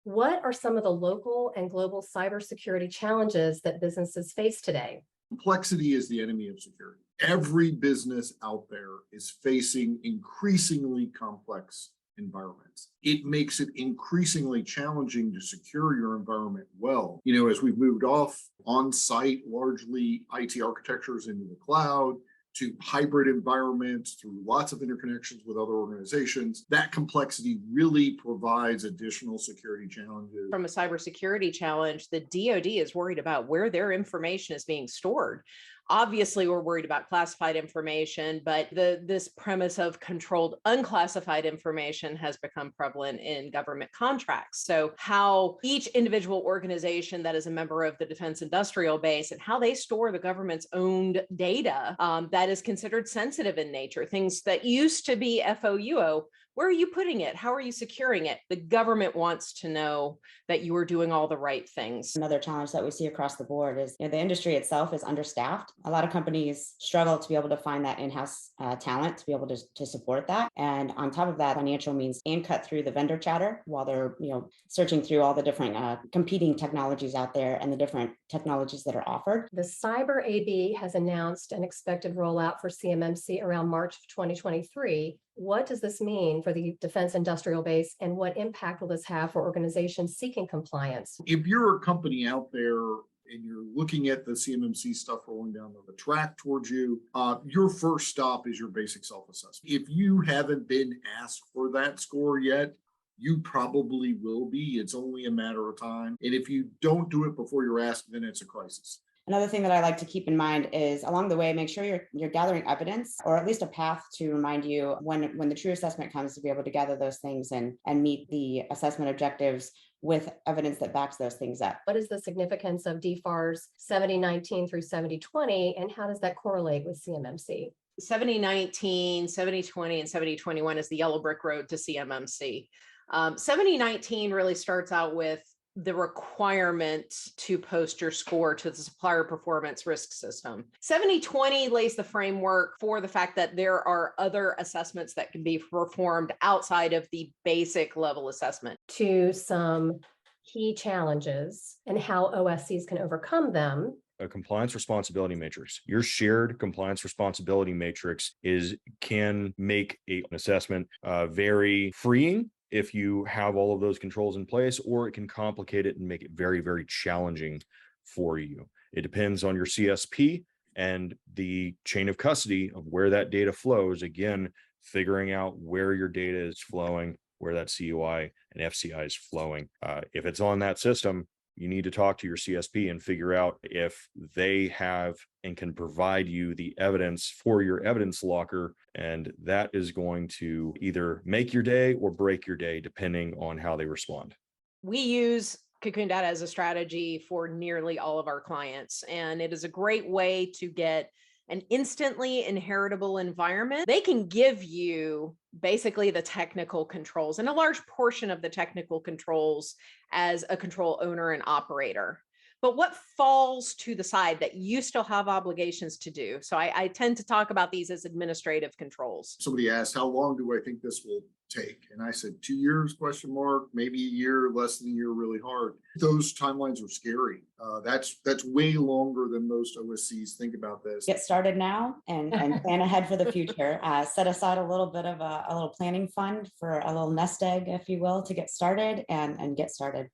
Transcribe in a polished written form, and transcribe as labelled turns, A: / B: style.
A: What are some of the local and global cybersecurity challenges that businesses face today?
B: Complexity is the enemy of security. Every business out there is facing increasingly complex environments. It makes it increasingly challenging to secure your environment well. As we've moved off on-site, largely IT architectures into the cloud, to hybrid environments through lots of interconnections with other organizations, that complexity really provides additional security challenges.
C: From a cybersecurity challenge, the DoD is worried about where their information is being stored. Obviously, we're worried about classified information, but this premise of controlled unclassified information has become prevalent in government contracts. So how each individual organization that is a member of the defense industrial base and how they store the government's owned data that is considered sensitive in nature, things that used to be FOUO, where are you putting it? How are you securing it? The government wants to know that you are doing all the right things.
D: Another challenge that we see across the board is the industry itself is understaffed. A lot of companies struggle to be able to find that in-house talent to be able to support that. And on top of that, financial means and cut through the vendor chatter while they're searching through all the different competing technologies out there and the different technologies that are offered.
A: The Cyber AB has announced an expected rollout for CMMC around March of 2023. What does this mean for the defense industrial base, and what impact will this have for organizations seeking compliance?
B: If you're a company out there and you're looking at the CMMC stuff rolling down the track towards you, your first stop is your basic self-assessment. If you haven't been asked for that score yet, you probably will be. It's only a matter of time. And if you don't do it before you're asked, then it's a crisis.
D: Another thing that I like to keep in mind is along the way, make sure you're gathering evidence or at least a path to remind you when the true assessment comes to be able to gather those things and meet the assessment objectives with evidence that backs those things up.
A: What is the significance of DFARS 7019 through 7020, and how does that correlate with CMMC?
C: 7019, 7020, and 7021 is the yellow brick road to CMMC. 7019 really starts out with the requirement to post your score to the supplier performance risk system. 7020 lays the framework for the fact that there are other assessments that can be performed outside of the basic level assessment.
A: To some key challenges and how OSCs can overcome them.
E: A compliance responsibility matrix. Your shared compliance responsibility matrix can make an assessment very freeing if you have all of those controls in place, or it can complicate it and make it very, very challenging for you. It depends on your CSP and the chain of custody of where that data flows. Again, figuring out where your data is flowing, where that CUI and FCI is flowing. If it's on that system, you need to talk to your CSP and figure out if they have and can provide you the evidence for your evidence locker. And that is going to either make your day or break your day, depending on how they respond.
C: We use Cocoon Data as a strategy for nearly all of our clients, and it is a great way to get an instantly inheritable environment. They can give you basically the technical controls and a large portion of the technical controls as a control owner and operator. But what falls to the side that you still have obligations to do? So I tend to talk about these as administrative controls.
B: Somebody asked, how long do I think this will take? And I said, 2 years, question mark, maybe a year, less than a year, really hard. Those timelines are scary. That's way longer than most OSCs think about this.
D: Get started now and plan ahead for the future. Set aside a little bit of a little planning fund for a little nest egg, if you will, to get started and get started.